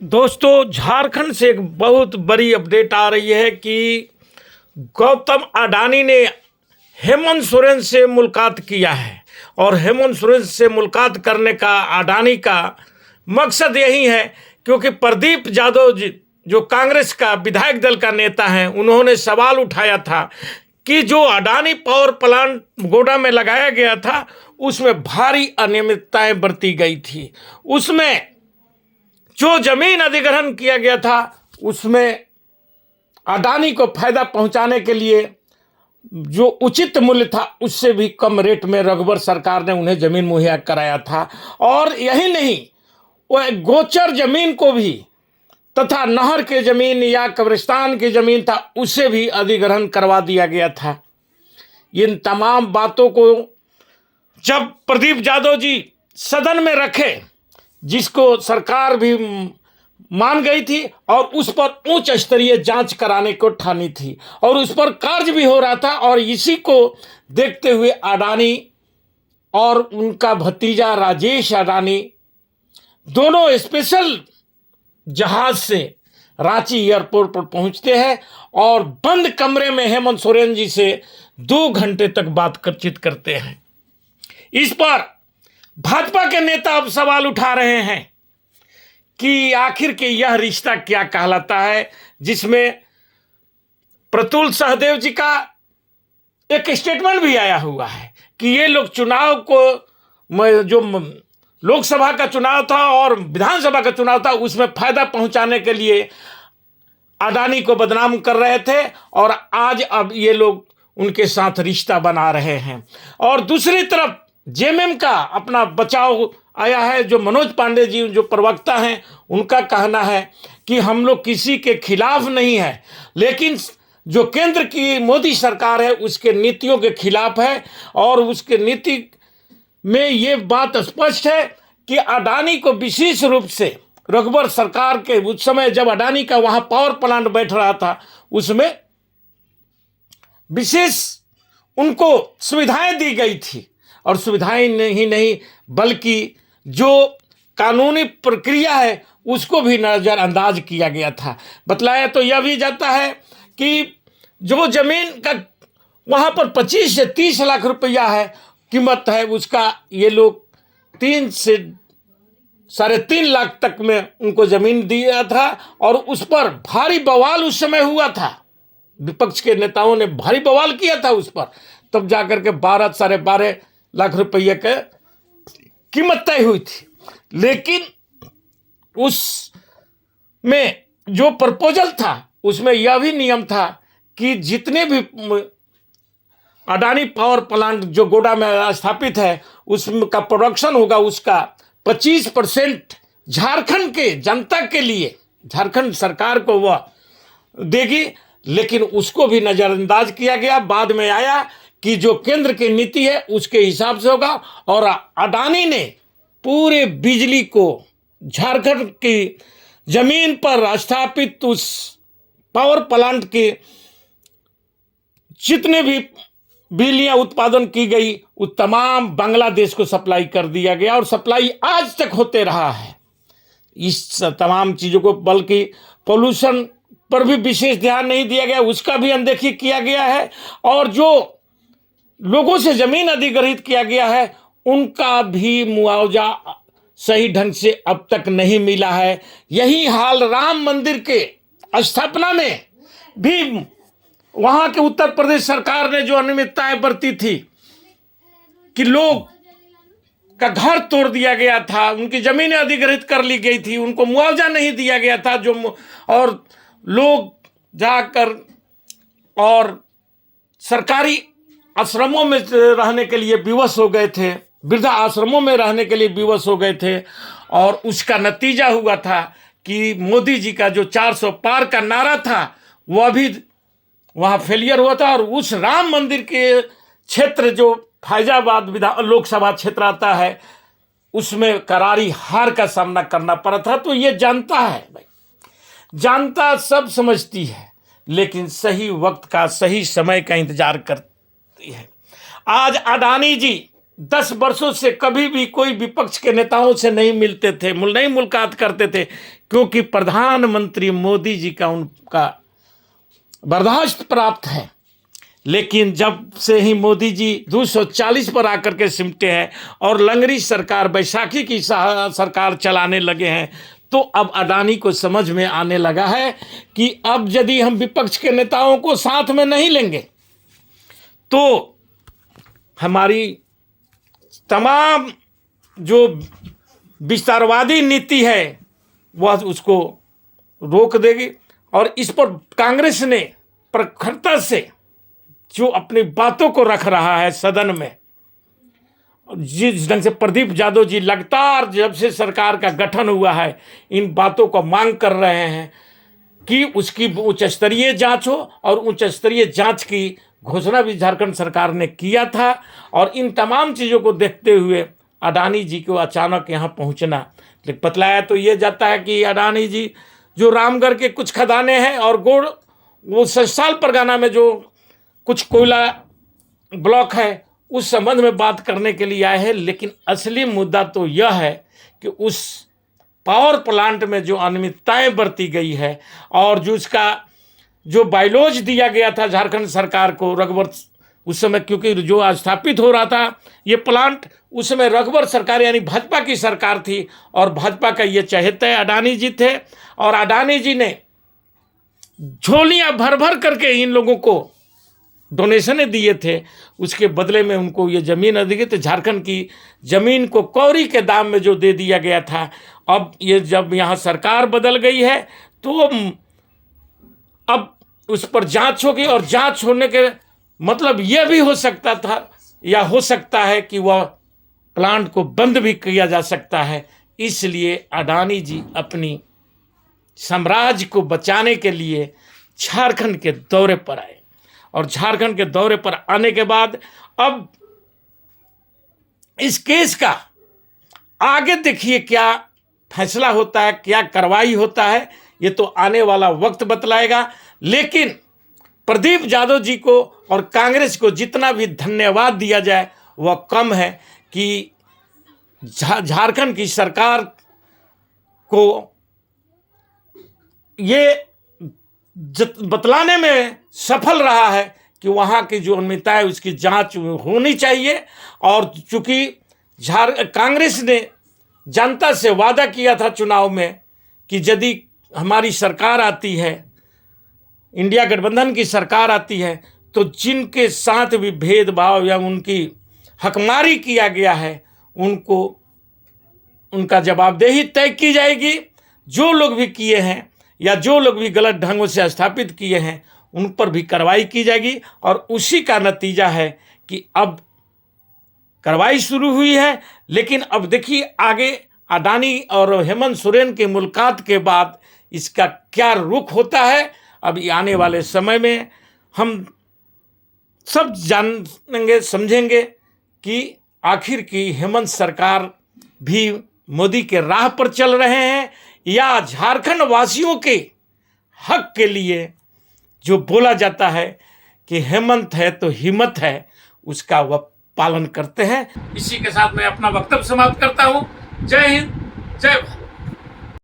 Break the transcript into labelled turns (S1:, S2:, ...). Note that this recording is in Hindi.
S1: दोस्तों, झारखंड से एक बहुत बड़ी अपडेट आ रही है कि गौतम अडानी ने हेमंत सोरेन से मुलाकात किया है। और हेमंत सोरेन से मुलाकात करने का अडानी का मकसद यही है क्योंकि प्रदीप यादव जी जो कांग्रेस का विधायक दल का नेता हैं, उन्होंने सवाल उठाया था कि जो अडानी पावर प्लांट गोड्डा में लगाया गया था उसमें भारी अनियमितताएं बरती गई थी। उसमें जो जमीन अधिग्रहण किया गया था उसमें अडानी को फायदा पहुंचाने के लिए जो उचित मूल्य था उससे भी कम रेट में रघुवर सरकार ने उन्हें जमीन मुहैया कराया था। और यही नहीं, वह गोचर जमीन को भी तथा नहर के जमीन या कब्रिस्तान की जमीन था उसे भी अधिग्रहण करवा दिया गया था। इन तमाम बातों को जब प्रदीप यादव जी सदन में रखे, जिसको सरकार भी मान गई थी और उस पर उच्च स्तरीय जांच कराने को ठानी थी और उस पर कार्य भी हो रहा था। और इसी को देखते हुए अडानी और उनका भतीजा राजेश अडानी दोनों स्पेशल जहाज से रांची एयरपोर्ट पर पहुंचते हैं और बंद कमरे में हेमंत सोरेन जी से 2 घंटे तक बातचीत करते हैं। इस पर भाजपा के नेता अब सवाल उठा रहे हैं कि आखिर के यह रिश्ता क्या कहलाता है, जिसमें प्रतुल सहदेव जी का एक स्टेटमेंट भी आया हुआ है कि ये लोग चुनाव को, जो लोकसभा का चुनाव था और विधानसभा का चुनाव था, उसमें फायदा पहुंचाने के लिए अडानी को बदनाम कर रहे थे और आज अब ये लोग उनके साथ रिश्ता बना रहे हैं। और दूसरी तरफ जेएमएम का अपना बचाव आया है। जो मनोज पांडे जी जो प्रवक्ता हैं, उनका कहना है कि हम लोग किसी के खिलाफ नहीं है, लेकिन जो केंद्र की मोदी सरकार है उसके नीतियों के खिलाफ है। और उसके नीति में ये बात स्पष्ट है कि अडानी को विशेष रूप से रघुवर सरकार के उस समय जब अडानी का वहां पावर प्लांट बैठ रहा था उसमें विशेष उनको सुविधाएं दी गई थी। और सुविधाएं नहीं बल्कि जो कानूनी प्रक्रिया है उसको भी नज़रअंदाज किया गया था। बतलाया तो यह भी जाता है कि जो जमीन का वहाँ पर 25 से 30 लाख रुपया है कीमत है उसका, ये लोग 3 से 3.5 लाख तक में उनको ज़मीन दिया था। और उस पर भारी बवाल उस समय हुआ था, विपक्ष के नेताओं ने भारी बवाल किया था उस पर, तब जाकर के 12-12.5 लाख रुपये के कीमत तय हुई थी। लेकिन उसमें जो प्रपोजल था उसमें यह भी नियम था कि जितने भी अडानी पावर प्लांट जो गोड्डा में स्थापित है उसका प्रोडक्शन होगा उसका 25% झारखंड के जनता के लिए झारखंड सरकार को वह देगी। लेकिन उसको भी नज़रअंदाज किया गया। बाद में आया कि जो केंद्र की नीति है उसके हिसाब से होगा। और अडानी ने पूरे बिजली को झारखंड की जमीन पर स्थापित उस पावर प्लांट के जितने भी बिजलियां उत्पादन की गई वो तमाम बांग्लादेश को सप्लाई कर दिया गया और सप्लाई आज तक होते रहा है। इस तमाम चीज़ों को, बल्कि पोल्यूशन पर भी विशेष ध्यान नहीं दिया गया, उसका भी अनदेखी किया गया है। और जो लोगों से जमीन अधिग्रहित किया गया है उनका भी मुआवजा सही ढंग से अब तक नहीं मिला है। यही हाल राम मंदिर के स्थापना में भी वहां के उत्तर प्रदेश सरकार ने जो अनियमितताएं बरती थी कि लोग का घर तोड़ दिया गया था, उनकी जमीनें अधिग्रहित कर ली गई थी, उनको मुआवजा नहीं दिया गया था, और लोग जाकर और सरकारी आश्रमों में रहने के लिए विवश हो गए थे, वृद्धा आश्रमों में रहने के लिए विवश हो गए थे। और उसका नतीजा हुआ था कि मोदी जी का जो 400 पार का नारा था वह भी वहाँ फेलियर हुआ था। और उस राम मंदिर के क्षेत्र जो फैजाबाद लोकसभा क्षेत्र आता है उसमें करारी हार का सामना करना पड़ा था। तो ये जानता है भाई, जानता सब समझती है, लेकिन सही वक्त का सही समय का इंतजार करती है। आज अडानी जी 10 वर्षों से कभी भी कोई विपक्ष के नेताओं से नहीं मिलते थे, नहीं मुलाकात करते थे, क्योंकि प्रधानमंत्री मोदी जी का उनका बर्दाश्त प्राप्त है। लेकिन जब से ही मोदी जी 240 पर आकर के सिमटे हैं और लंगरी सरकार, बैसाखी की सरकार चलाने लगे हैं, तो अब अडानी को समझ में आने लगा है कि अब यदि हम विपक्ष के नेताओं को साथ में नहीं लेंगे तो हमारी तमाम जो विस्तारवादी नीति है वह उसको रोक देगी। और इस पर कांग्रेस ने प्रखरता से जो अपनी बातों को रख रहा है सदन में, जिस ढंग से प्रदीप यादव जी लगातार जब से सरकार का गठन हुआ है इन बातों को मांग कर रहे हैं कि उसकी उच्च स्तरीय जांच हो, और उच्च स्तरीय जांच की घोषणा भी झारखंड सरकार ने किया था। और इन तमाम चीज़ों को देखते हुए अडानी जी को अचानक यहाँ पहुँचना, लेकिन बतलाया तो ये जाता है कि अडानी जी जो रामगढ़ के कुछ खदाने हैं और वो ससाल परगना में जो कुछ कोयला ब्लॉक है उस संबंध में बात करने के लिए आए हैं। लेकिन असली मुद्दा तो यह है कि उस पावर प्लांट में जो अनियमितताएं बरती गई है और जो उसका जो बायलॉज दिया गया था झारखंड सरकार को रघुवर उस समय, क्योंकि जो स्थापित हो रहा था ये प्लांट उस समय रघुवर सरकार यानी भाजपा की सरकार थी और भाजपा का ये चहेता अडानी जी थे। और अडानी जी ने झोलियां भर भर करके इन लोगों को डोनेशनें दिए थे, उसके बदले में उनको ये ज़मीन दी गई। तो झारखंड की ज़मीन को कौड़ी के दाम में जो दे दिया गया था, अब ये जब यहाँ सरकार बदल गई है तो अब उस पर जांच होगी। और जांच होने के मतलब यह भी हो सकता था या हो सकता है कि वह प्लांट को बंद भी किया जा सकता है। इसलिए अडानी जी अपनी साम्राज्य को बचाने के लिए झारखंड के दौरे पर आए। और झारखंड के दौरे पर आने के बाद अब इस केस का आगे देखिए क्या फैसला होता है, क्या कार्रवाई होता है, ये तो आने वाला वक्त बतलाएगा। लेकिन प्रदीप यादव जी को और कांग्रेस को जितना भी धन्यवाद दिया जाए वह कम है कि झारखंड की सरकार को ये बतलाने में सफल रहा है कि वहाँ की जो अनियमितता है उसकी जांच होनी चाहिए। और चूंकि कांग्रेस ने जनता से वादा किया था चुनाव में कि यदि हमारी सरकार आती है, इंडिया गठबंधन की सरकार आती है, तो जिनके साथ भी भेदभाव या उनकी हकमारी किया गया है उनको उनका जवाबदेही तय की जाएगी। जो लोग भी किए हैं या जो लोग भी गलत ढंगों से स्थापित किए हैं उन पर भी कार्रवाई की जाएगी। और उसी का नतीजा है कि अब कार्रवाई शुरू हुई है। लेकिन अब देखिए आगे अडानी और हेमंत सोरेन की मुलाकात के बाद इसका क्या रुख होता है, अब आने वाले समय में हम सब जानेंगे समझेंगे कि आखिर की हेमंत सरकार भी मोदी के राह पर चल रहे हैं या झारखंड वासियों के हक के लिए जो बोला जाता है कि हेमंत है तो हिम्मत है, उसका वह पालन करते हैं। इसी के साथ मैं अपना वक्तव्य समाप्त करता हूं। जय हिंद, जय भारत।